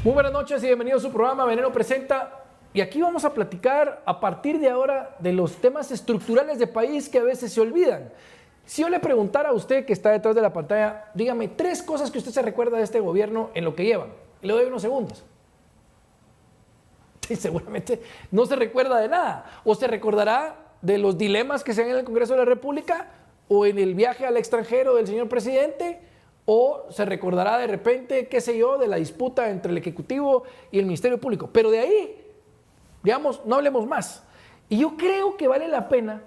Muy buenas noches y bienvenidos a su programa Veneno Presenta. Y aquí vamos a platicar a partir de ahora de los temas estructurales de país que a veces se olvidan. Si yo le preguntara a usted que está detrás de la pantalla, dígame 3 cosas que usted se recuerda de este gobierno en lo que llevan. Le doy unos segundos. Sí, seguramente no se recuerda de nada. O se recordará de los dilemas que se dan en el Congreso de la República o en el viaje al extranjero del señor presidente, o se recordará de repente, qué sé yo, de la disputa entre el Ejecutivo y el Ministerio Público. Pero de ahí, digamos, no hablemos más. Y yo creo que vale la pena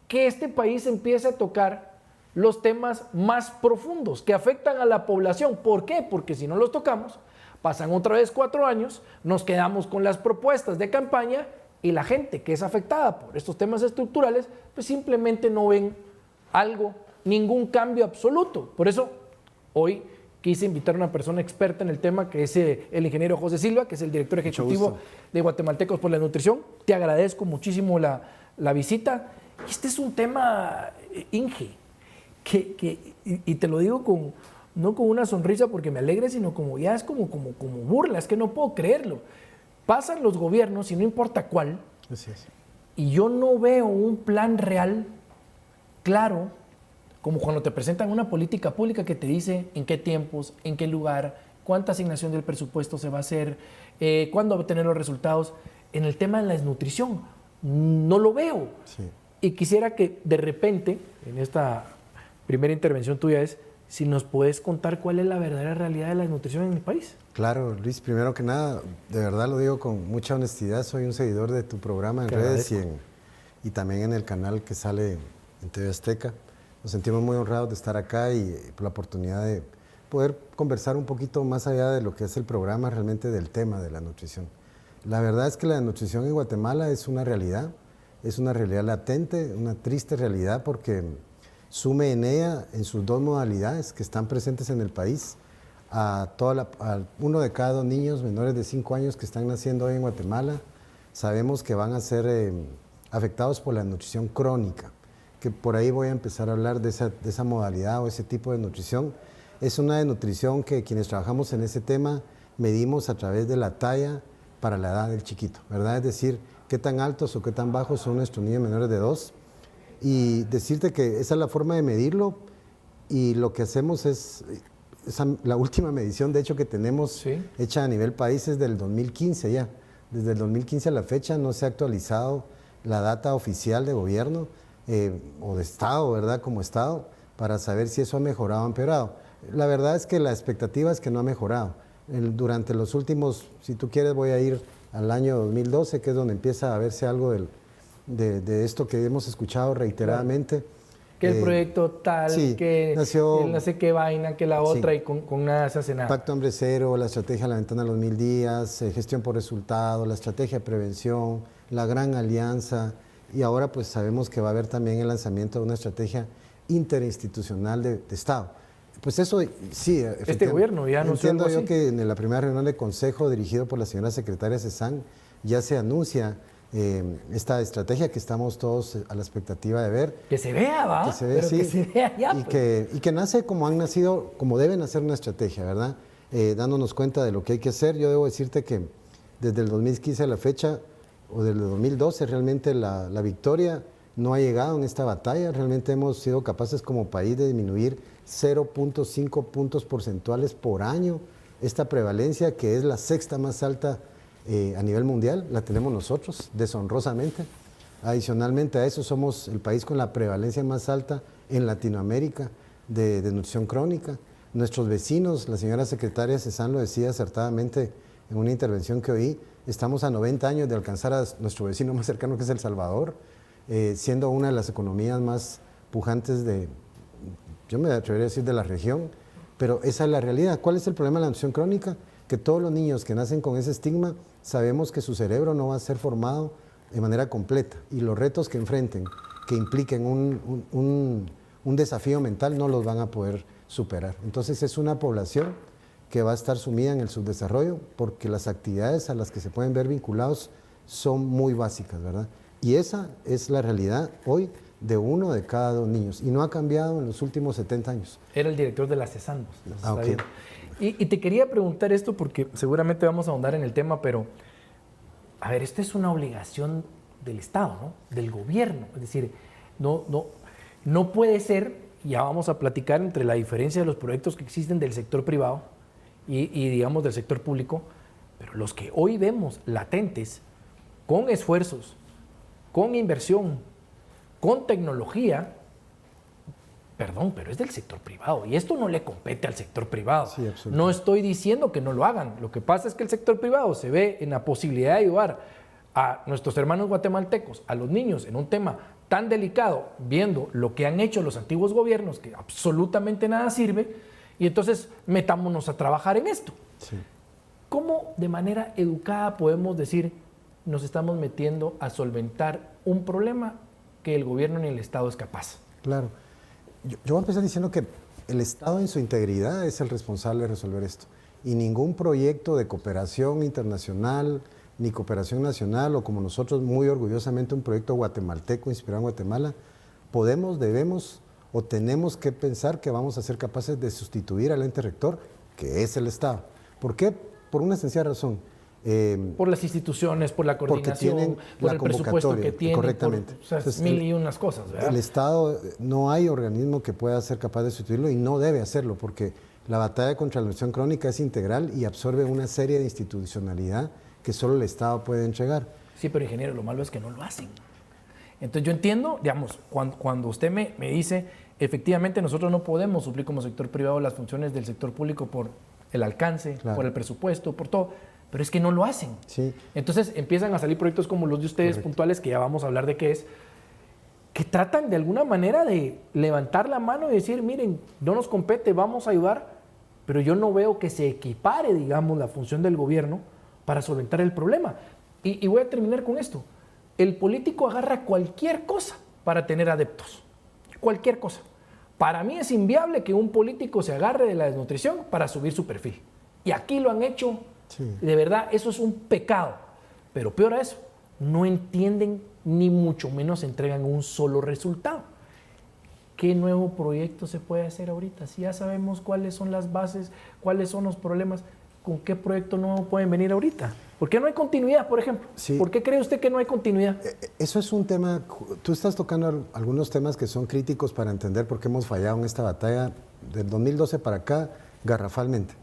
que este país empiece a tocar los temas más profundos que afectan a la población. ¿Por qué? Porque si no los tocamos, pasan otra vez 4 años, nos quedamos con las propuestas de campaña y la gente que es afectada por estos temas estructurales, pues simplemente no ven algo, ningún cambio absoluto. Por eso, hoy quise invitar a una persona experta en el tema, que es el ingeniero José Silva, que es el director ejecutivo de Guatemaltecos por la Nutrición. Te agradezco muchísimo la visita. Este es un tema, Inge, y te lo digo no con una sonrisa porque me alegre, sino como ya es como burla, es que no puedo creerlo. Pasan los gobiernos, y no importa cuál, Así es. y yo no veo un plan real, claro, como cuando te presentan una política pública que te dice en qué tiempos, en qué lugar, cuánta asignación del presupuesto se va a hacer, cuándo va a obtener los resultados. En el tema de la desnutrición, no lo veo. Sí. Y quisiera que de repente, en esta primera intervención tuya, si nos puedes contar cuál es la verdadera realidad de la desnutrición en el país. Claro, Luis, primero que nada, de verdad lo digo con mucha honestidad, soy un seguidor de tu programa en redes y también en el canal que sale en TV Azteca. Nos sentimos muy honrados de estar acá y por la oportunidad de poder conversar un poquito más allá de lo que es el programa, realmente del tema de la nutrición. La verdad es que la nutrición en Guatemala es una realidad latente, una triste realidad, porque sume en ella, en sus 2 modalidades que están presentes en el país, a uno de cada 2 niños menores de 5 años que están naciendo hoy en Guatemala. Sabemos que van a ser afectados por la nutrición crónica, que por ahí voy a empezar a hablar de esa modalidad o ese tipo de nutrición. Es una nutrición que quienes trabajamos en ese tema medimos a través de la talla para la edad del chiquito, ¿verdad? Es decir, qué tan altos o qué tan bajos son nuestros niños menores de 2. Y decirte que esa es la forma de medirlo, y lo que hacemos es, la última medición de hecho que tenemos hecha a nivel país es del 2015 ya. Desde el 2015 a la fecha no se ha actualizado la data oficial de gobierno o de Estado, ¿verdad? Como Estado, para saber si eso ha mejorado o empeorado. La verdad es que la expectativa es que no ha mejorado. Durante los últimos, si tú quieres, voy a ir al año 2012, que es donde empieza a verse algo de esto que hemos escuchado reiteradamente. Que el proyecto tal, que nació, no sé qué vaina, que la otra, y con nada se hace nada. Pacto Hambre Cero, la estrategia La Ventana a los 1000 días, gestión por resultados, la estrategia de prevención, la Gran Alianza, y ahora pues sabemos que va a haber también el lanzamiento de una estrategia interinstitucional de Estado. Pues eso sí, este gobierno ya anunció algo así. Entiendo yo que en la primera reunión de consejo dirigido por la señora secretaria Cezanne ya se anuncia esta estrategia que estamos todos a la expectativa de ver. Que se vea, ¿va? Que se vea, sí. Que se vea ya. Y que nace como han nacido, como debe nacer una estrategia, ¿verdad? Dándonos cuenta de lo que hay que hacer. Yo debo decirte que desde el 2015 a la fecha, o desde el 2012, realmente la victoria no ha llegado en esta batalla. Realmente hemos sido capaces como país de disminuir 0.5 puntos porcentuales por año. Esta prevalencia, que es la 6ª más alta a nivel mundial, la tenemos nosotros, deshonrosamente. Adicionalmente a eso, somos el país con la prevalencia más alta en Latinoamérica de nutrición crónica. Nuestros vecinos, la señora secretaria Cezanne lo decía acertadamente en una intervención que oí, estamos a 90 años de alcanzar a nuestro vecino más cercano, que es El Salvador, siendo una de las economías más pujantes yo me atrevería a decir, de la región, pero esa es la realidad. ¿Cuál es el problema de la nutrición crónica? Que todos los niños que nacen con ese estigma, sabemos que su cerebro no va a ser formado de manera completa, y los retos que enfrenten, que impliquen un desafío mental, no los van a poder superar. Entonces es una población que va a estar sumida en el subdesarrollo, porque las actividades a las que se pueden ver vinculados son muy básicas, ¿verdad? Y esa es la realidad hoy de 1 de cada 2 niños, y no ha cambiado en los últimos 70 años. Era el director de la Cezanne. Okay. Y te quería preguntar esto porque seguramente vamos a ahondar en el tema, pero, a ver, esto es una obligación del Estado, ¿no? Del gobierno. Es decir, no puede ser, ya vamos a platicar entre la diferencia de los proyectos que existen del sector privado y digamos, del sector público, pero los que hoy vemos latentes, con esfuerzos, con inversión, con tecnología, perdón, pero es del sector privado y esto no le compete al sector privado. Sí, no estoy diciendo que no lo hagan. Lo que pasa es que el sector privado se ve en la posibilidad de ayudar a nuestros hermanos guatemaltecos, a los niños, en un tema tan delicado, viendo lo que han hecho los antiguos gobiernos, que absolutamente nada sirve, y entonces metámonos a trabajar en esto. Sí. ¿Cómo de manera educada podemos decir nos estamos metiendo a solventar un problema que el gobierno ni el Estado es capaz? Claro. Yo voy a empezar diciendo que el Estado en su integridad es el responsable de resolver esto. Y ningún proyecto de cooperación internacional, ni cooperación nacional, o como nosotros muy orgullosamente un proyecto guatemalteco inspirado en Guatemala, podemos, debemos o tenemos que pensar que vamos a ser capaces de sustituir al ente rector, que es el Estado. ¿Por qué? Por una sencilla razón. Por las instituciones, por la coordinación, por el presupuesto que tienen, correctamente. Por, o sea, entonces, mil y unas cosas, ¿verdad? El Estado, no hay organismo que pueda ser capaz de sustituirlo y no debe hacerlo, porque la batalla contra la infección crónica es integral y absorbe una serie de institucionalidad que solo el Estado puede entregar. Sí, pero ingeniero, lo malo es que no lo hacen. Entonces yo entiendo, digamos, cuando usted me dice, efectivamente nosotros no podemos suplir como sector privado las funciones del sector público por el alcance, claro, por el presupuesto, por todo, pero es que no lo hacen. Sí. Entonces empiezan a salir proyectos como los de ustedes, correcto, puntuales, que ya vamos a hablar de qué es, que tratan de alguna manera de levantar la mano y decir, miren, no nos compete, vamos a ayudar, pero yo no veo que se equipare, digamos, la función del gobierno para solventar el problema. Y voy a terminar con esto. El político agarra cualquier cosa para tener adeptos. Cualquier cosa. Para mí es inviable que un político se agarre de la desnutrición para subir su perfil. Y aquí lo han hecho, sí, de verdad, eso es un pecado. Pero peor a eso, no entienden ni mucho menos entregan un solo resultado. ¿Qué nuevo proyecto se puede hacer ahorita? Si ya sabemos cuáles son las bases, cuáles son los problemas, ¿con qué proyecto nuevo pueden venir ahorita? ¿Por qué no hay continuidad, por ejemplo? Sí. ¿Por qué cree usted que no hay continuidad? Eso es un tema, tú estás tocando algunos temas que son críticos para entender por qué hemos fallado en esta batalla del 2012 para acá, garrafalmente.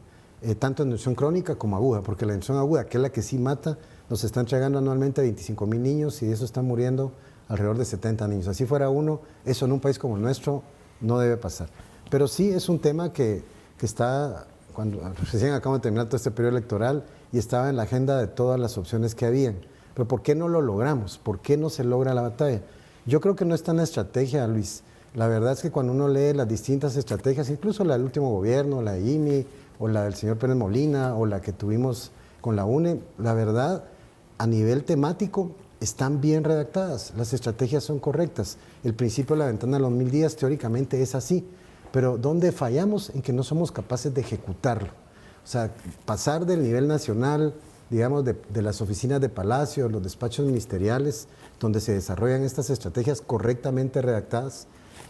Tanto en infección crónica como aguda, porque la infección aguda, que es la que sí mata, nos está entregando anualmente 25,000 niños y de eso están muriendo alrededor de 70 niños. Así fuera uno, eso en un país como el nuestro no debe pasar. Pero sí es un tema que está, cuando recién acabamos de terminar todo este periodo electoral y estaba en la agenda de todas las opciones que habían. Pero ¿por qué no lo logramos? ¿Por qué no se logra la batalla? Yo creo que no es tan estrategia, Luis. La verdad es que cuando uno lee las distintas estrategias, incluso la del último gobierno, la de IMI, o la del señor Pérez Molina, o la que tuvimos con la UNE, la verdad, a nivel temático, están bien redactadas. Las estrategias son correctas. El principio de la ventana de los 1000 días teóricamente es así. Pero ¿dónde fallamos? En que no somos capaces de ejecutarlo. O sea, pasar del nivel nacional, digamos, de las oficinas de Palacio, los despachos ministeriales, donde se desarrollan estas estrategias correctamente redactadas,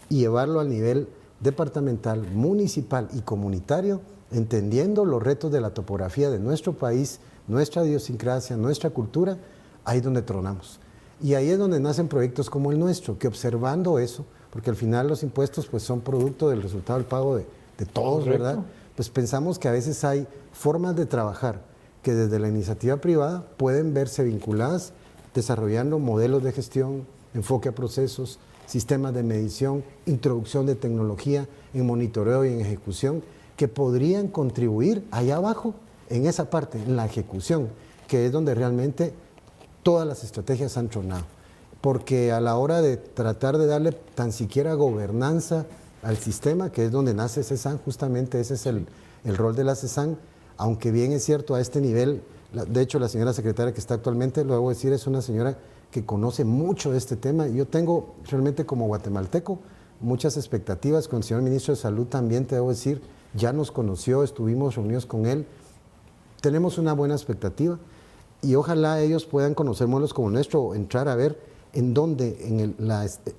y llevarlo al nivel departamental, municipal y comunitario, entendiendo los retos de la topografía de nuestro país, nuestra idiosincrasia, nuestra cultura, ahí es donde tronamos. Y ahí es donde nacen proyectos como el nuestro, que observando eso, porque al final los impuestos pues son producto del resultado del pago de todos, correcto, ¿verdad? Pues pensamos que a veces hay formas de trabajar que desde la iniciativa privada pueden verse vinculadas, desarrollando modelos de gestión, enfoque a procesos, sistemas de medición, introducción de tecnología en monitoreo y en ejecución, que podrían contribuir allá abajo, en esa parte, en la ejecución, que es donde realmente todas las estrategias han tronado. Porque a la hora de tratar de darle tan siquiera gobernanza al sistema, que es donde nace CESAN, justamente ese es el rol de la CESAN, aunque bien es cierto a este nivel, de hecho la señora secretaria que está actualmente, lo debo decir, es una señora que conoce mucho de este tema. Yo tengo realmente como guatemalteco muchas expectativas con el señor ministro de Salud también, te debo decir, ya nos conoció, estuvimos reunidos con él, tenemos una buena expectativa y ojalá ellos puedan conocer modelos como el nuestro, entrar a ver en dónde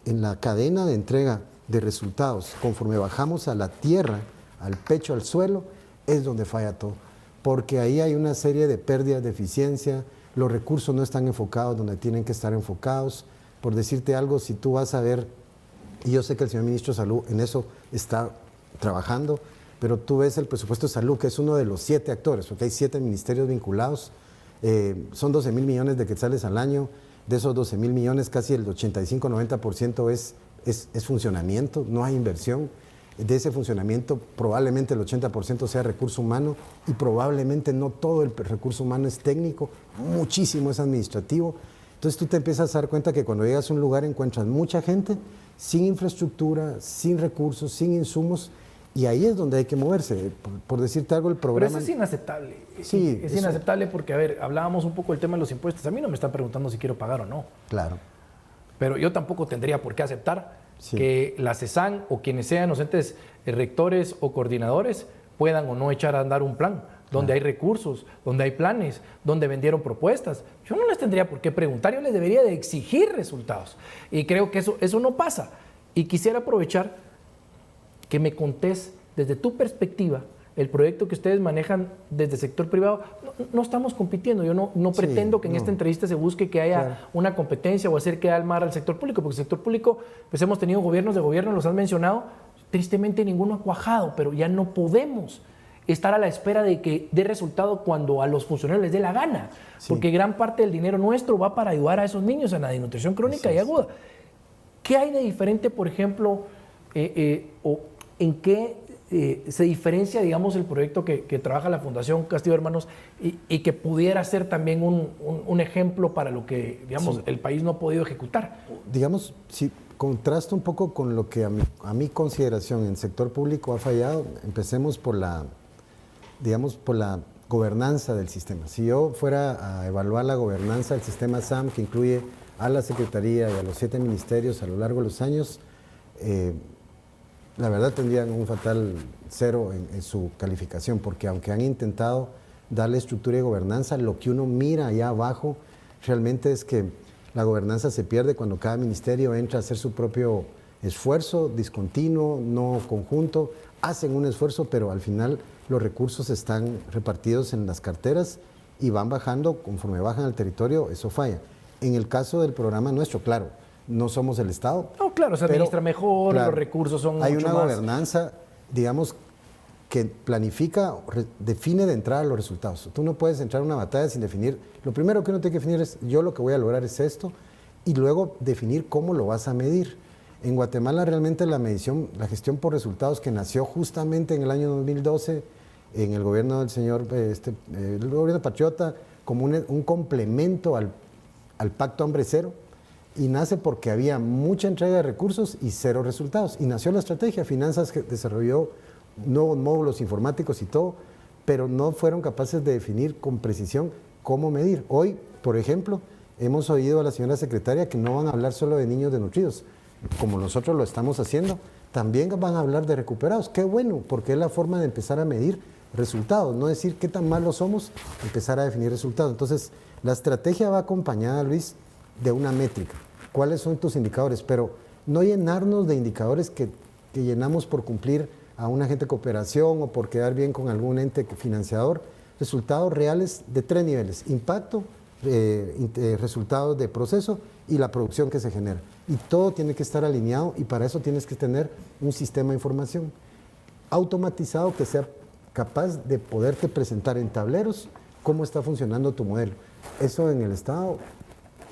en la cadena de entrega de resultados, conforme bajamos a la tierra, al pecho, al suelo, es donde falla todo, porque ahí hay una serie de pérdidas de eficiencia, los recursos no están enfocados donde tienen que estar enfocados. Por decirte algo, si tú vas a ver, y yo sé que el señor ministro de Salud en eso está trabajando, pero tú ves el presupuesto de salud, que es uno de los 7 actores, porque hay 7 ministerios vinculados, son 12 mil millones de quetzales al año, de esos 12 mil millones casi el 85-90% es funcionamiento, no hay inversión. De ese funcionamiento probablemente el 80% sea recurso humano y probablemente no todo el recurso humano es técnico, muchísimo es administrativo. Entonces tú te empiezas a dar cuenta que cuando llegas a un lugar encuentras mucha gente sin infraestructura, sin recursos, sin insumos, y ahí es donde hay que moverse. Por decirte algo, el programa... Pero eso es inaceptable. Sí, es inaceptable porque, a ver, hablábamos un poco del tema de los impuestos. A mí no me están preguntando si quiero pagar o no. Claro. Pero yo tampoco tendría por qué aceptar que la CESAN o quienes sean los entes rectores o coordinadores puedan o no echar a andar un plan donde hay recursos, donde hay planes, donde vendieron propuestas. Yo no les tendría por qué preguntar, yo les debería de exigir resultados. Y creo que eso no pasa. Y quisiera aprovechar que me contés desde tu perspectiva el proyecto que ustedes manejan desde el sector privado. No estamos compitiendo, yo no pretendo que en esta entrevista se busque que haya una competencia o hacer quedar mal al sector público, porque el sector público, pues hemos tenido gobiernos de gobierno, los han mencionado, tristemente ninguno ha cuajado, pero ya no podemos estar a la espera de que dé resultado cuando a los funcionarios les dé la gana, porque gran parte del dinero nuestro va para ayudar a esos niños en la desnutrición crónica y aguda. ¿Qué hay de diferente, por ejemplo, o en qué se diferencia, digamos, el proyecto que trabaja la Fundación Castillo Hermanos y que pudiera ser también un ejemplo para lo que, digamos, el país no ha podido ejecutar? Digamos, si contrasta un poco con lo que a mi consideración en el sector público ha fallado, empecemos por la gobernanza del sistema. Si yo fuera a evaluar la gobernanza del sistema SAM, que incluye a la Secretaría y a los 7 ministerios a lo largo de los años, la verdad tendrían un fatal 0 en su calificación, porque aunque han intentado darle estructura y gobernanza, lo que uno mira allá abajo realmente es que la gobernanza se pierde cuando cada ministerio entra a hacer su propio esfuerzo discontinuo, no conjunto, hacen un esfuerzo, pero al final los recursos están repartidos en las carteras y van bajando, conforme bajan al territorio, eso falla. En el caso del programa nuestro, claro, no somos el Estado. No, claro, se administra mejor, claro, los recursos son hay mucho una más... gobernanza, digamos, que planifica, define de entrada los resultados. Tú no puedes entrar a una batalla sin definir. Lo primero que uno tiene que definir es, yo lo que voy a lograr es esto, y luego definir cómo lo vas a medir. En Guatemala realmente la medición, la gestión por resultados, que nació justamente en el año 2012, en el gobierno del señor, el gobierno patriota, como un complemento al Pacto Hambre Cero, y nace porque había mucha entrega de recursos y 0 resultados. Y nació la estrategia, Finanzas que desarrolló nuevos módulos informáticos y todo, pero no fueron capaces de definir con precisión cómo medir. Hoy, por ejemplo, hemos oído a la señora secretaria que no van a hablar solo de niños desnutridos, como nosotros lo estamos haciendo, también van a hablar de recuperados. Qué bueno, porque es la forma de empezar a medir resultados, no decir qué tan malos somos, empezar a definir resultados. Entonces, la estrategia va acompañada, Luis, de una métrica. ¿Cuáles son tus indicadores? Pero no llenarnos de indicadores que llenamos por cumplir a un agente de cooperación o por quedar bien con algún ente financiador. Resultados reales de 3 niveles: impacto, resultados de proceso y la producción que se genera. Y todo tiene que estar alineado, y para eso tienes que tener un sistema de información automatizado que sea capaz de poderte presentar en tableros cómo está funcionando tu modelo. Eso en el Estado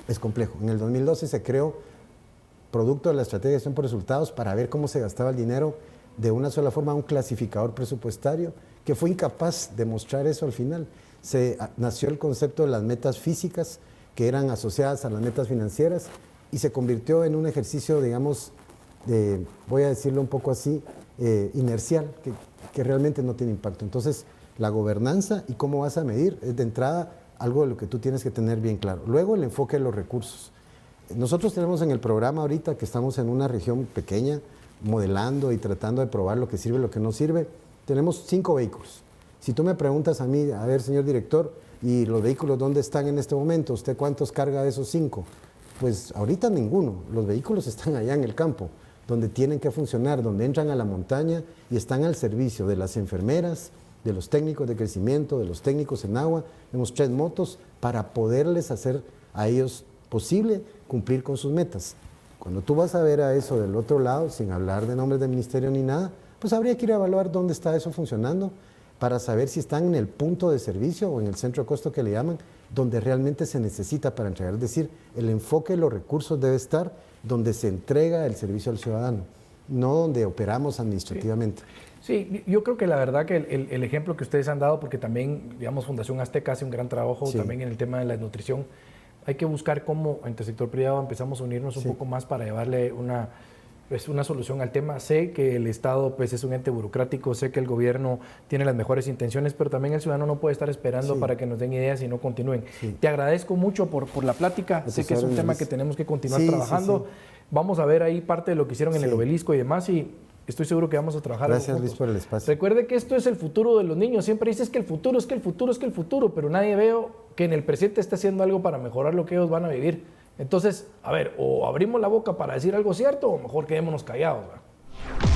es complejo. En el 2012 se creó, producto de la estrategia de gestión por resultados, para ver cómo se gastaba el dinero de una sola forma, un clasificador presupuestario que fue incapaz de mostrar eso al final. Nació el concepto de las metas físicas, que eran asociadas a las metas financieras, y se convirtió en un ejercicio, digamos, voy a decirlo un poco así, inercial, que realmente no tiene impacto. Entonces, la gobernanza y cómo vas a medir es de entrada algo de lo que tú tienes que tener bien claro. Luego, el enfoque de los recursos. Nosotros tenemos en el programa ahorita, que estamos en una región pequeña, modelando y tratando de probar lo que sirve y lo que no sirve, tenemos 5 vehículos. Si tú me preguntas a mí, a ver, señor director, ¿y los vehículos dónde están en este momento? ¿Usted cuántos carga de esos 5? Pues ahorita ninguno. Los vehículos están allá en el campo, donde tienen que funcionar, donde entran a la montaña y están al servicio de las enfermeras, de los técnicos de crecimiento, de los técnicos en agua, vemos 3 motos para poderles hacer a ellos posible cumplir con sus metas. Cuando tú vas a ver a eso del otro lado, sin hablar de nombres de ministerio ni nada, pues habría que ir a evaluar dónde está eso funcionando para saber si están en el punto de servicio o en el centro de costo que le llaman, donde realmente se necesita para entregar. Es decir, el enfoque de los recursos debe estar donde se entrega el servicio al ciudadano, no donde operamos administrativamente. Sí, yo creo que la verdad que el ejemplo que ustedes han dado, porque también, digamos, Fundación Azteca hace un gran trabajo también en el tema de la nutrición, hay que buscar cómo entre el sector privado empezamos a unirnos un poco más para llevarle una solución al tema. Sé que el Estado pues, es un ente burocrático, sé que el gobierno tiene las mejores intenciones, pero también el ciudadano no puede estar esperando para que nos den ideas y no continúen. Te agradezco mucho por la plática, sé que es un tema que tenemos que continuar trabajando. Vamos a ver ahí parte de lo que hicieron en el obelisco y demás, y estoy seguro que vamos a trabajar. Gracias, Luis, por el espacio. Recuerde que esto es el futuro de los niños. Siempre dices que el futuro es que el futuro es que el futuro, pero nadie veo que en el presente esté haciendo algo para mejorar lo que ellos van a vivir. Entonces, a ver, o abrimos la boca para decir algo cierto o mejor quedémonos callados, ¿verdad?